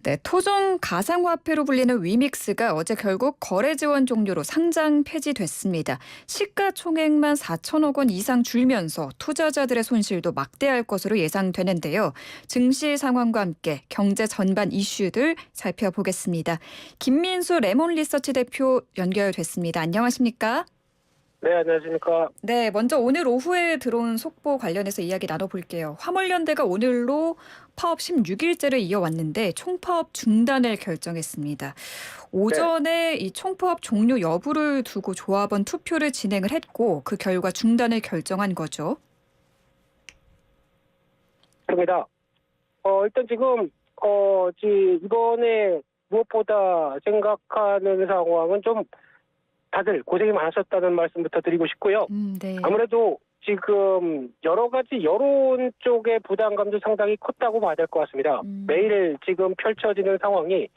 네, 토종 가상화폐로 불리는 위믹스가 어제 결국 거래 지원 종료로 상장 폐지됐습니다. 시가총액만 4천억 원 이상 줄면서 투자자들의 손실도 막대할 것으로 예상되는데요. 증시 상황과 함께 경제 전반 이슈들 살펴보겠습니다. 김민수 레몬리서치 대표 연결됐습니다. 안녕하십니까? 네, 안녕하십니까. 네, 먼저 오늘 오후에 들어온 속보 관련해서 이야기 나눠볼게요. 화물연대가 오늘로 파업 16일째를 이어왔는데 총파업 중단을 결정했습니다. 네, 오전에 이 총파업 종료 여부를 두고 조합원 투표를 진행을 했고 그 결과 중단을 결정한 거죠. 그렇습니다. 일단 지금, 이번에 무엇보다 생각하는 상황은 좀 다들 고생이 많으셨다는 말씀부터 드리고 싶고요. 네. 아무래도 지금 여러 가지 여론 쪽의 부담감도 상당히 컸다고 봐야 될 것 같습니다. 매일 지금 펼쳐지는 상황이,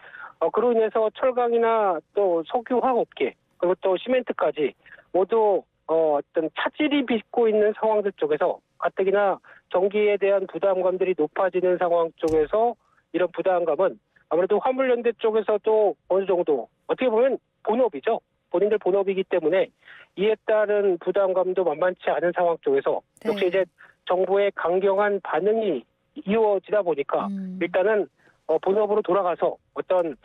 그로 인해서 철강이나 또 석유 화학업계, 그리고 또 시멘트까지 모두 어떤 차질이 빚고 있는 상황들 쪽에서 가뜩이나 전기에 대한 부담감들이 높아지는 상황 쪽에서 이런 부담감은 아무래도 화물연대 쪽에서도 어느 정도 어떻게 보면 본업이죠. 본인들 본업이기 때문에 이에 따른 부담감도 만만치 않은 상황 쪽에서 네. 역시 이제 정부의 강경한 반응이 이루어지다 보니까 일단은 본업으로 돌아가서 어떤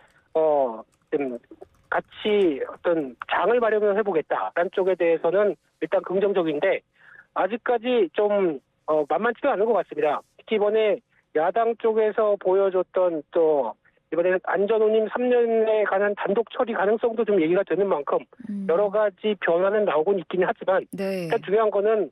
좀 같이 어떤 장을 마련을 해보겠다라는 쪽에 대해서는 일단 긍정적인데 아직까지 좀 만만치가 않은 것 같습니다. 특히 이번에 야당 쪽에서 보여줬던 또 이번에는 안전운임 3년에 관한 단독 처리 가능성도 좀 얘기가 되는 만큼 여러 가지 변화는 나오곤 있기는 하지만 네. 일단 중요한 거는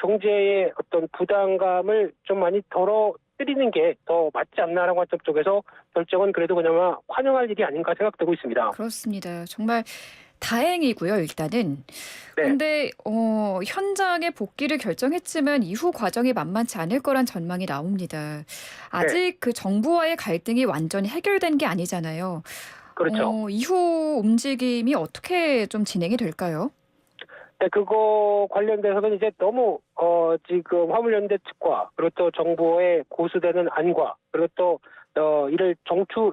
경제의 어떤 부담감을 좀 많이 덜어뜨리는 게 더 맞지 않나라고 하는 쪽에서 결정은 그래도 그나마 환영할 일이 아닌가 생각되고 있습니다. 그렇습니다. 정말 다행이고요, 일단은. 네. 그런데 현장에 복귀를 결정했지만 이후 과정이 만만치 않을 거란 전망이 나옵니다. 아직 그 정부와의 갈등이 완전히 해결된 게 아니잖아요. 그렇죠. 이후 움직임이 어떻게 좀 진행이 될까요? 네, 그거 관련돼서는 이제 너무 지금 화물연대 측과 그리고 또 정부의 고수되는 안과 그리고 또 이를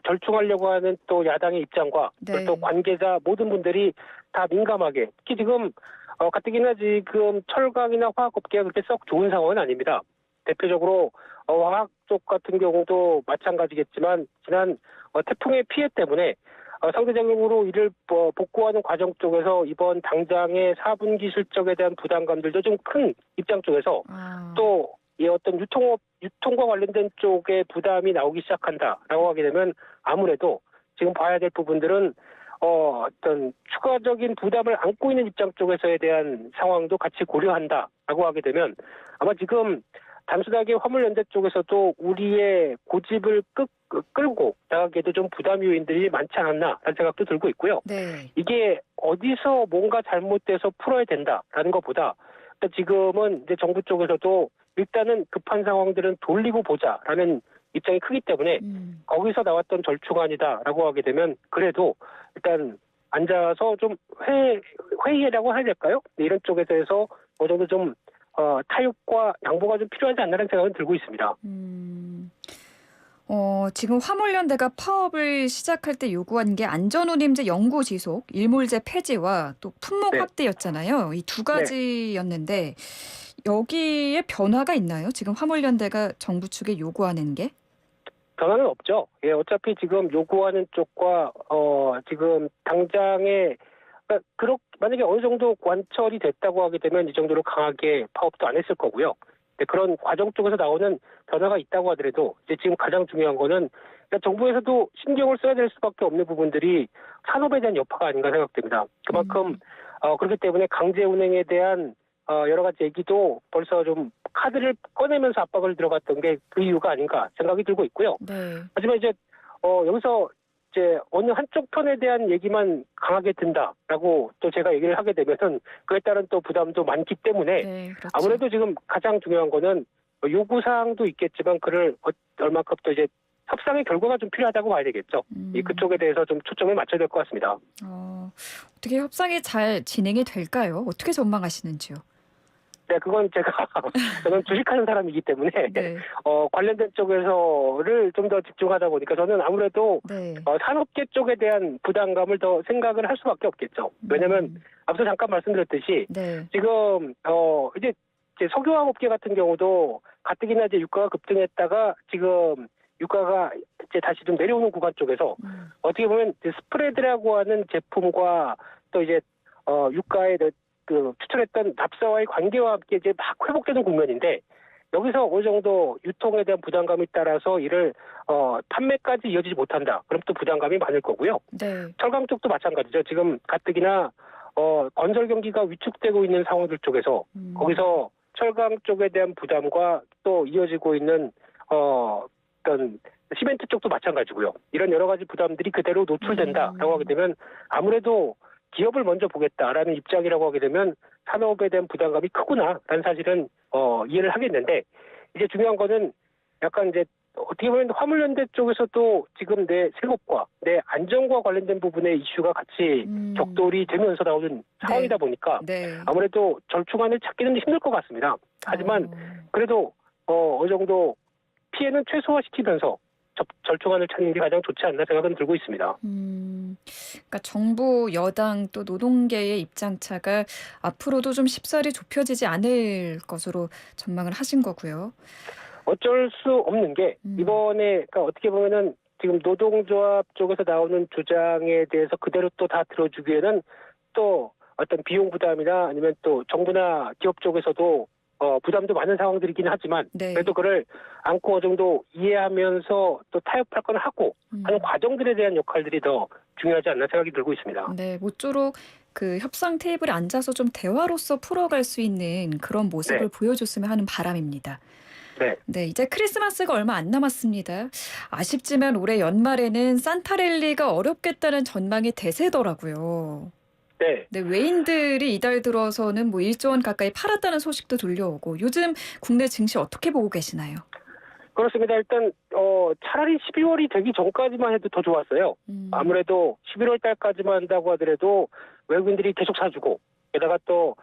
절충하려고 하는 또 야당의 입장과 네. 그리고 또 관계자 모든 분들이 다 민감하게 특히 지금 가뜩이나 지금 철강이나 화학업계가 그렇게 썩 좋은 상황은 아닙니다. 대표적으로 화학 쪽 같은 경우도 마찬가지겠지만 지난 태풍의 피해 때문에 상대적으로 이를 복구하는 과정 쪽에서 이번 당장의 4분기 실적에 대한 부담감들도 좀 큰 입장 쪽에서 또 이 어떤 유통과 관련된 쪽에 부담이 나오기 시작한다라고 하게 되면 아무래도 지금 봐야 될 부분들은 어떤 추가적인 부담을 안고 있는 입장 쪽에서에 대한 상황도 같이 고려한다라고 하게 되면 아마 지금 단순하게 화물연대 쪽에서도 우리의 고집을 끌고 나가기에도 좀 부담 요인들이 많지 않았나라는 생각도 들고 있고요. 네. 이게 어디서 뭔가 잘못돼서 풀어야 된다라는 것보다 일단 지금은 이제 정부 쪽에서도 일단은 급한 상황들은 돌리고 보자라는 입장이 크기 때문에 거기서 나왔던 절충안이다라고 하게 되면 그래도 일단 앉아서 좀 회의라고 해야 될까요? 이런 쪽에 대해서 어느 정도 좀 타협과 양보가 좀 필요하지 않나라는 생각은 들고 있습니다. 지금 화물연대가 파업을 시작할 때 요구한 게 안전운임제 영구 지속, 일몰제 폐지와 또 품목 네. 확대였잖아요. 이 두 네. 가지였는데 여기에 변화가 있나요? 지금 화물연대가 정부 측에 요구하는 게? 변화는 없죠. 예, 어차피 지금 요구하는 쪽과 지금 당장에 만약에 어느 정도 관철이 됐다고 하게 되면 이 정도로 강하게 파업도 안 했을 거고요. 그런 과정 쪽에서 나오는 변화가 있다고 하더라도 이제 지금 가장 중요한 거는 정부에서도 신경을 써야 될 수밖에 없는 부분들이 산업에 대한 여파가 아닌가 생각됩니다. 그만큼 그렇기 때문에 강제 운행에 대한 여러 가지 얘기도 벌써 좀 카드를 꺼내면서 압박을 들어갔던 게 그 이유가 아닌가 생각이 들고 있고요. 네. 하지만 이제 여기서 이제 어느 한쪽 편에 대한 얘기만 강하게 든다라고 또 제가 얘기를 하게 되면은 그에 따른 또 부담도 많기 때문에 네, 그렇죠. 아무래도 지금 가장 중요한 거는 요구사항도 있겠지만 그를 얼마큼 또 이제 협상의 결과가 좀 필요하다고 봐야 되겠죠. 그쪽에 대해서 좀 초점을 맞춰야 될 것 같습니다. 어떻게 협상이 잘 진행이 될까요? 어떻게 전망하시는지요? 네, 그건 저는 주식하는 사람이기 때문에 네. 관련된 쪽에서를 좀 더 집중하다 보니까 저는 아무래도 네. 산업계 쪽에 대한 부담감을 더 생각을 할 수밖에 없겠죠. 왜냐하면 앞서 잠깐 말씀드렸듯이 네. 지금 이제 석유화학업계 같은 경우도 가뜩이나 이제 유가가 급등했다가 지금 유가가 이제 다시 좀 내려오는 구간 쪽에서 어떻게 보면 이제 스프레드라고 하는 제품과 또 이제 유가에 그 추출했던 납사와의 관계와 함께 이제 막 회복되는 국면인데 여기서 어느 정도 유통에 대한 부담감이 따라서 이를 판매까지 이어지지 못한다. 그럼 또 부담감이 많을 거고요. 네. 철강 쪽도 마찬가지죠. 지금 가뜩이나 건설 경기가 위축되고 있는 상황들 쪽에서 거기서 철강 쪽에 대한 부담과 또 이어지고 있는 어떤 시멘트 쪽도 마찬가지고요. 이런 여러 가지 부담들이 그대로 노출된다라고 하게 되면 아무래도 기업을 먼저 보겠다라는 입장이라고 하게 되면 산업에 대한 부담감이 크구나라는 사실은 이해를 하겠는데 이제 중요한 거는 약간 이제 어떻게 보면 화물연대 쪽에서도 지금 내 생업과 내 안전과 관련된 부분의 이슈가 같이 격돌이 되면서 나오는 상황이다 보니까 네. 아무래도 절충안을 찾기는 힘들 것 같습니다. 하지만 그래도 어느 정도 피해는 최소화시키면서 절충안을 찾는 게 가장 좋지 않나 생각은 들고 있습니다. 그러니까 정부, 여당 또 노동계의 입장차가 앞으로도 좀 쉽사리 좁혀지지 않을 것으로 전망을 하신 거고요. 어쩔 수 없는 게 이번에 그러니까 어떻게 보면은 지금 노동조합 쪽에서 나오는 주장에 대해서 그대로 또 다 들어주기에는 또 어떤 비용 부담이나 아니면 또 정부나 기업 쪽에서도 부담도 많은 상황들이긴 하지만 네. 그래도 그를 안고 어느 정도 이해하면서 또 타협할 건 하고 하는 과정들에 대한 역할들이 더 중요하지 않나 생각이 들고 있습니다. 네, 모쪼록 그 협상 테이블에 앉아서 좀 대화로서 풀어갈 수 있는 그런 모습을 보여줬으면 하는 바람입니다. 네. 네, 이제 크리스마스가 얼마 안 남았습니다. 아쉽지만 올해 연말에는 산타랠리가 어렵겠다는 전망이 대세더라고요. 네. 네, 외인들이 이달 들어서는 뭐 1조 원 가까이 팔았다는 소식도 들려오고 요즘 국내 증시 어떻게 보고 계시나요? 그렇습니다. 일단 차라리 12월이 되기 전까지만 해도 더 좋았어요. 아무래도 11월 달까지만 한다고 하더라도 외국인들이 계속 사주고 게다가 또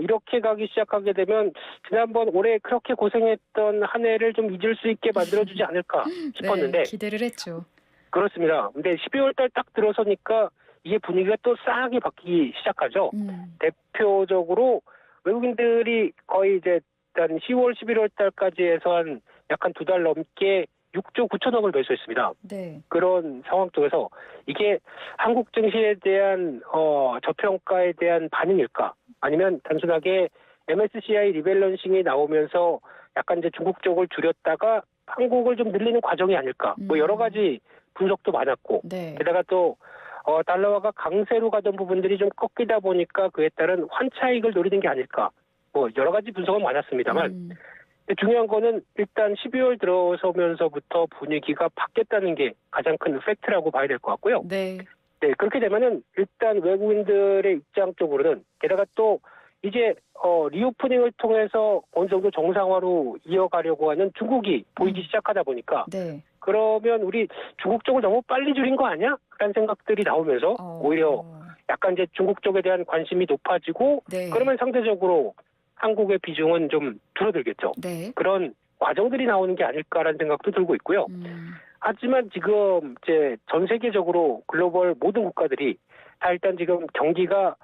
이렇게 가기 시작하게 되면 지난번 올해 그렇게 고생했던 한 해를 좀 잊을 수 있게 만들어주지 않을까 싶었는데 네, 기대를 했죠. 그렇습니다. 근데 12월 달 딱 들어서니까 이게 분위기가 또 싸하게 바뀌기 시작하죠. 대표적으로 외국인들이 거의 이제 일단 10월, 11월 달까지 해서 한 약간 2달 넘게 6조 9천억을 매수했습니다. 네. 그런 상황 속에서 이게 한국 증시에 대한 저평가에 대한 반응일까? 아니면 단순하게 MSCI 리밸런싱이 나오면서 약간 이제 중국 쪽을 줄였다가 한국을 좀 늘리는 과정이 아닐까? 뭐 여러 가지 분석도 많았고 네. 게다가 또 달러화가 강세로 가던 부분들이 좀 꺾이다 보니까 그에 따른 환차익을 노리는 게 아닐까? 뭐 여러 가지 분석은 많았습니다만 중요한 거는 일단 12월 들어서면서부터 분위기가 바뀌었다는 게 가장 큰 팩트라고 봐야 될 것 같고요. 네. 네, 그렇게 되면은 일단 외국인들의 입장 쪽으로는 게다가 또 이제 리오프닝을 통해서 어느 정도 정상화로 이어가려고 하는 중국이 보이기 시작하다 보니까 네. 그러면 우리 중국 쪽을 너무 빨리 줄인 거 아니야? 라는 생각들이 나오면서 오히려 약간 이제 중국 쪽에 대한 관심이 높아지고 네. 그러면 상대적으로 한국의 비중은 좀 줄어들겠죠. 네. 그런 과정들이 나오는 게 아닐까라는 생각도 들고 있고요. 하지만 지금 이제 전 세계적으로 글로벌 모든 국가들이 다 일단 지금 경기가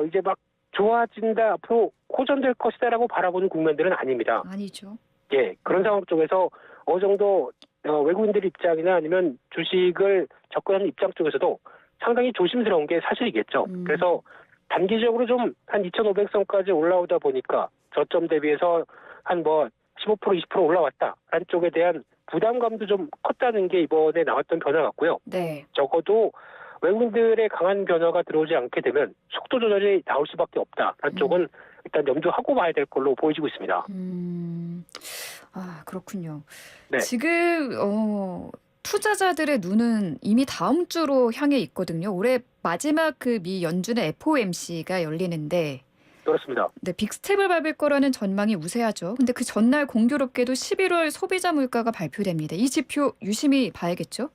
이제 막 좋아진다, 앞으로 호전될 것이다라고 바라보는 국면들은 아닙니다. 아니죠. 예, 그런 상황 쪽에서 어느 정도 외국인들 입장이나 아니면 주식을 접근하는 입장 쪽에서도 상당히 조심스러운 게 사실이겠죠. 그래서 단기적으로 좀 한 2,500선까지 올라오다 보니까 저점 대비해서 한 뭐 15%, 20% 올라왔다라는 쪽에 대한 부담감도 좀 컸다는 게 이번에 나왔던 변화 같고요. 네. 적어도 외국인들의 강한 변화가 들어오지 않게 되면 속도 조절이 나올 수밖에 없다라는 쪽은 일단 염두하고 봐야 될 걸로 보여지고 있습니다. 아, 그렇군요. 네. 지금 투자자들의 눈은 이미 다음 주로 향해 있거든요. 올해 마지막 그 미 연준의 FOMC가 열리는데 그렇습니다. 네, 빅스텝을 밟을 거라는 전망이 우세하죠. 근데 그 전날 공교롭게도 11월 소비자 물가가 발표됩니다. 이 지표 유심히 봐야겠죠?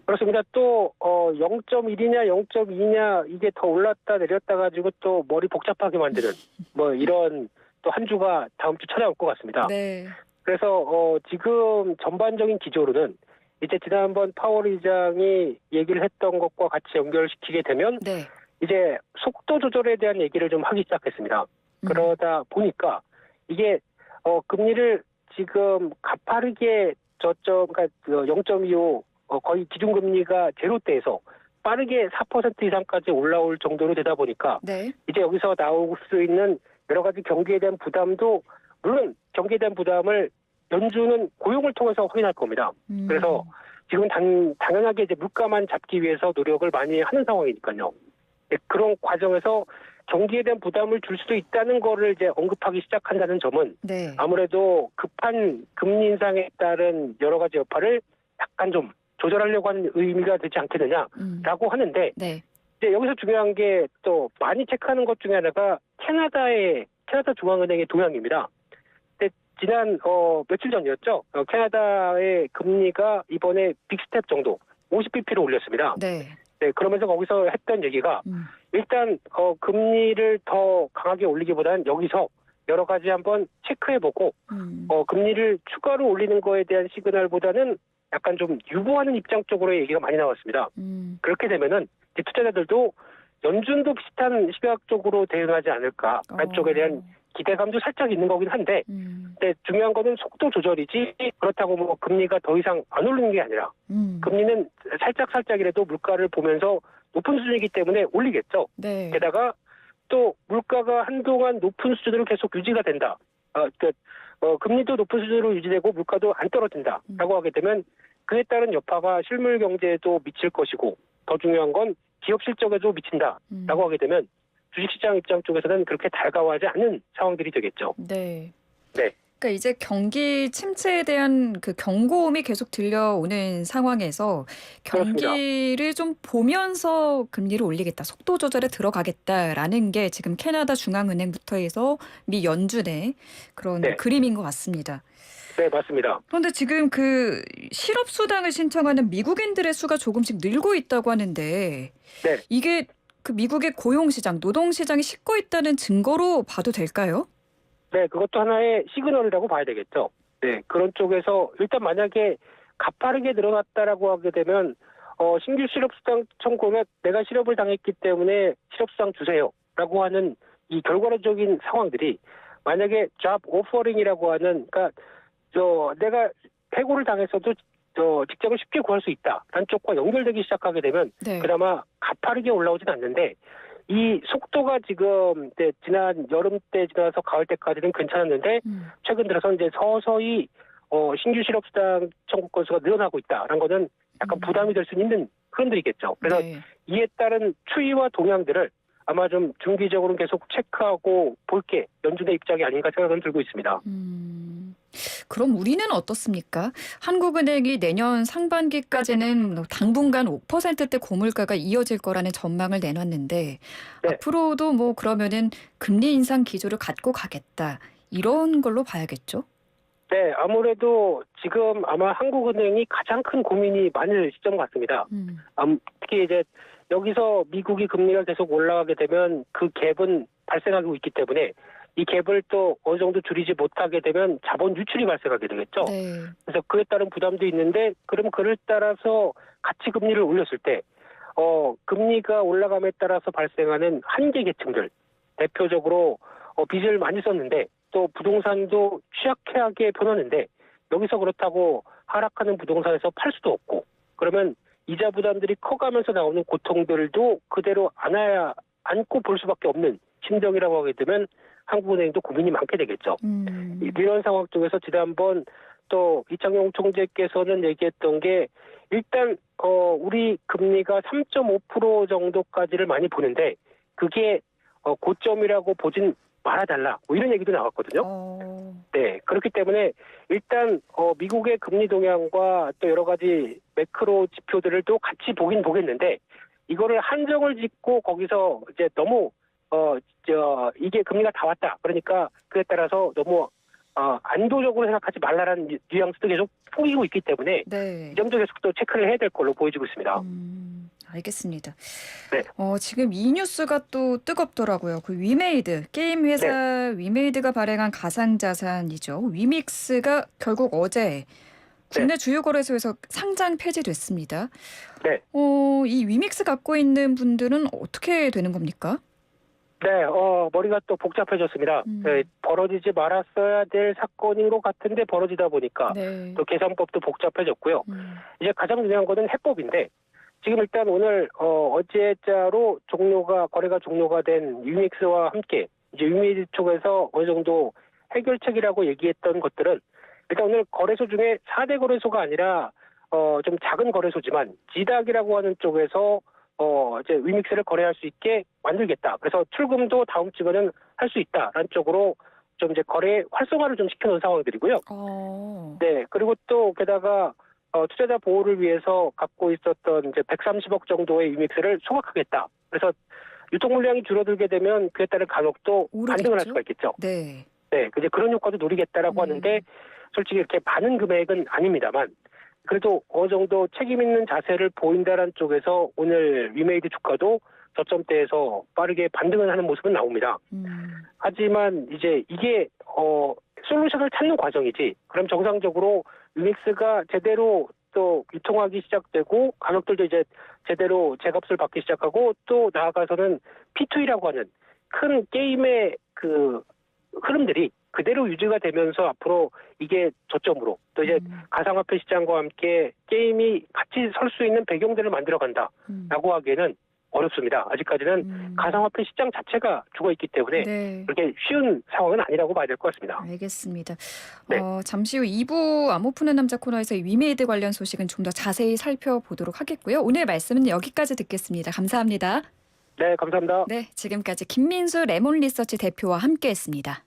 그렇습니다. 또 0.1이냐 0.2냐 이게 더 올랐다 내렸다 가지고 또 머리 복잡하게 만드는 뭐 이런 또 한 주가 다음 주 찾아올 것 같습니다. 네. 그래서 지금 전반적인 기조로는 이제 지난번 파월 의장이 얘기를 했던 것과 같이 연결시키게 되면 네. 이제 속도 조절에 대한 얘기를 좀 하기 시작했습니다. 그러다 보니까 이게 금리를 지금 가파르게 그러니까 0.25 거의 기준금리가 제로대에서 빠르게 4% 이상까지 올라올 정도로 되다 보니까 네. 이제 여기서 나올 수 있는 여러 가지 경기에 대한 부담도 물론 경기에 대한 부담을 연준은 고용을 통해서 확인할 겁니다. 그래서 지금 당연하게 이제 물가만 잡기 위해서 노력을 많이 하는 상황이니까요. 네, 그런 과정에서 경기에 대한 부담을 줄 수도 있다는 거를 이제 언급하기 시작한다는 점은 네. 아무래도 급한 금리 인상에 따른 여러 가지 여파를 약간 좀 조절하려고 하는 의미가 되지 않겠느냐라고 하는데 네. 이제 여기서 중요한 게 또 많이 체크하는 것 중에 하나가 캐나다 중앙은행의 동향입니다. 근데 지난 며칠 전이었죠. 캐나다의 금리가 이번에 빅스텝 정도 50bp를 올렸습니다. 네. 네, 그러면서 거기서 했던 얘기가 일단 금리를 더 강하게 올리기보다는 여기서 여러 가지 한번 체크해보고 금리를 추가로 올리는 거에 대한 시그널보다는 약간 좀 유보하는 입장 쪽으로의 얘기가 많이 나왔습니다. 그렇게 되면은 이제 투자자들도 연준도 비슷한 시각적으로 대응하지 않을까라는 쪽에 대한 기대감도 살짝 있는 거긴 한데, 근데 중요한 거는 속도 조절이지 그렇다고 뭐 금리가 더 이상 안 오르는 게 아니라 금리는 살짝이라도 물가를 보면서 높은 수준이기 때문에 올리겠죠. 네. 게다가 또 물가가 한동안 높은 수준으로 계속 유지가 된다. 금리도 높은 수준으로 유지되고 물가도 안 떨어진다라고 하게 되면 그에 따른 여파가 실물 경제에도 미칠 것이고 더 중요한 건 기업 실적에도 미친다라고 하게 되면 주식시장 입장 쪽에서는 그렇게 달가워하지 않는 상황들이 되겠죠. 네. 네. 그러니까 이제 경기 침체에 대한 그 경고음이 계속 들려오는 상황에서 경기를 좀 보면서 금리를 올리겠다, 속도 조절에 들어가겠다라는 게 지금 캐나다 중앙은행부터 해서 미 연준의 그런 네. 그림인 것 같습니다. 네, 맞습니다. 그런데 지금 그 실업수당을 신청하는 미국인들의 수가 조금씩 늘고 있다고 하는데 네. 이게 그 미국의 고용시장, 노동시장이 식고 있다는 증거로 봐도 될까요? 네, 그것도 하나의 시그널이라고 봐야 되겠죠. 네, 그런 쪽에서 일단 만약에 가파르게 늘어났다라고 하게 되면 신규 실업수당 청구면 내가 실업을 당했기 때문에 실업수당 주세요라고 하는 이 결과론적인 상황들이 만약에 잡 오퍼링이라고 하는 그러니까 내가 해고를 당했어도 직장을 쉽게 구할 수 있다라는 쪽과 연결되기 시작하게 되면 네. 그나마 가파르게 올라오진 않는데 이 속도가 지금 지난 여름 때 지나서 가을 때까지는 괜찮았는데 최근 들어서 이제 서서히 신규 실업수당 청구 건수가 늘어나고 있다라는 거는 약간 부담이 될 수 있는 흐름들이겠죠. 그래서 네. 이에 따른 추이와 동향들을 아마 좀 중기적으로 계속 체크하고 볼 게 연준의 입장이 아닌가 생각은 들고 있습니다. 그럼 우리는 어떻습니까? 한국은행이 내년 상반기까지는 당분간 5%대 고물가가 이어질 거라는 전망을 내놨는데 네. 앞으로도 뭐 그러면은 금리 인상 기조를 갖고 가겠다 이런 걸로 봐야겠죠? 네, 아무래도 지금 아마 한국은행이 가장 큰 고민이 많을 시점 같습니다. 특히 이제 여기서 미국이 금리가 계속 올라가게 되면 그 갭은 발생하고 있기 때문에 이 갭을 또 어느 정도 줄이지 못하게 되면 자본 유출이 발생하게 되겠죠. 네. 그래서 그에 따른 부담도 있는데 그럼 그를 따라서 같이 금리를 올렸을 때 금리가 올라감에 따라서 발생하는 한계 계층들 대표적으로 빚을 많이 썼는데 또 부동산도 취약하게 변하는데 여기서 그렇다고 하락하는 부동산에서 팔 수도 없고 그러면 이자 부담들이 커가면서 나오는 고통들도 그대로 안고 볼 수밖에 없는 심정이라고 하게 되면 한국은행도 고민이 많게 되겠죠. 이런 상황 쪽에서 지난번 또 이창용 총재께서는 얘기했던 게 일단 우리 금리가 3.5% 정도까지를 많이 보는데 그게 고점이라고 보진 말아달라 뭐 이런 얘기도 나왔거든요. 네, 그렇기 때문에 일단 미국의 금리 동향과 또 여러 가지 매크로 지표들을 또 같이 보긴 보겠는데 이거를 한정을 짓고 거기서 이제 너무 이게 금리가 다 왔다. 그러니까 그에 따라서 너무 안도적으로 생각하지 말라라는 뉘앙스도 계속 풍기고 있기 때문에 네. 이 점도 계속 또 체크를 해야 될 걸로 보여지고 있습니다. 알겠습니다. 네. 지금 이 뉴스가 또 뜨겁더라고요. 그 위메이드 게임 회사 위메이드가 발행한 가상자산이죠. 위믹스가 결국 어제 국내 주요 거래소에서 상장 폐지됐습니다. 네. 이 위믹스 갖고 있는 분들은 어떻게 되는 겁니까? 네, 머리가 또 복잡해졌습니다. 음. 네, 벌어지지 말았어야 될 사건인 것 같은데 벌어지다 보니까 네. 또 계산법도 복잡해졌고요. 이제 가장 중요한 거는 해법인데 지금 일단 오늘 어제자로 거래가 종료가 된 위믹스와 함께 이제 위메이드 쪽에서 어느 정도 해결책이라고 얘기했던 것들은 일단 오늘 거래소 중에 4대 거래소가 아니라 좀 작은 거래소지만 지닥이라고 하는 쪽에서 이제 위믹스를 거래할 수 있게 만들겠다. 그래서 출금도 다음 주에는 할 수 있다라는 쪽으로 좀 이제 거래 활성화를 좀 시켜놓은 상황들이고요. 네, 그리고 또 게다가 투자자 보호를 위해서 갖고 있었던 이제 130억 정도의 위믹스를 소각하겠다. 그래서 유통 물량이 줄어들게 되면 그에 따른 가격도 반등을 할 수가 있겠죠. 네. 네, 이제 그런 효과도 누리겠다라고 하는데 솔직히 이렇게 많은 금액은 아닙니다만 그래도 어느 정도 책임 있는 자세를 보인다는 쪽에서 오늘 위메이드 주가도 저점대에서 빠르게 반등을 하는 모습은 나옵니다. 하지만 이제 이게 솔루션을 찾는 과정이지 그럼 정상적으로 위믹스가 제대로 또 유통하기 시작되고 가격들도 이제 제대로 제값을 받기 시작하고 또 나아가서는 P2E라고 하는 큰 게임의 그 흐름들이 그대로 유지가 되면서 앞으로 이게 저점으로 또 이제 가상화폐 시장과 함께 게임이 같이 설 수 있는 배경들을 만들어 간다라고 하기에는 어렵습니다. 아직까지는 가상화폐 시장 자체가 죽어있기 때문에 그렇게 쉬운 상황은 아니라고 봐야 될 것 같습니다. 알겠습니다. 네. 잠시 후 2부 암호 푸는 남자 코너에서 위메이드 관련 소식은 좀 더 자세히 살펴보도록 하겠고요. 오늘 말씀은 여기까지 듣겠습니다. 감사합니다. 네, 감사합니다. 네, 지금까지 김민수 레몬리서치 대표와 함께했습니다.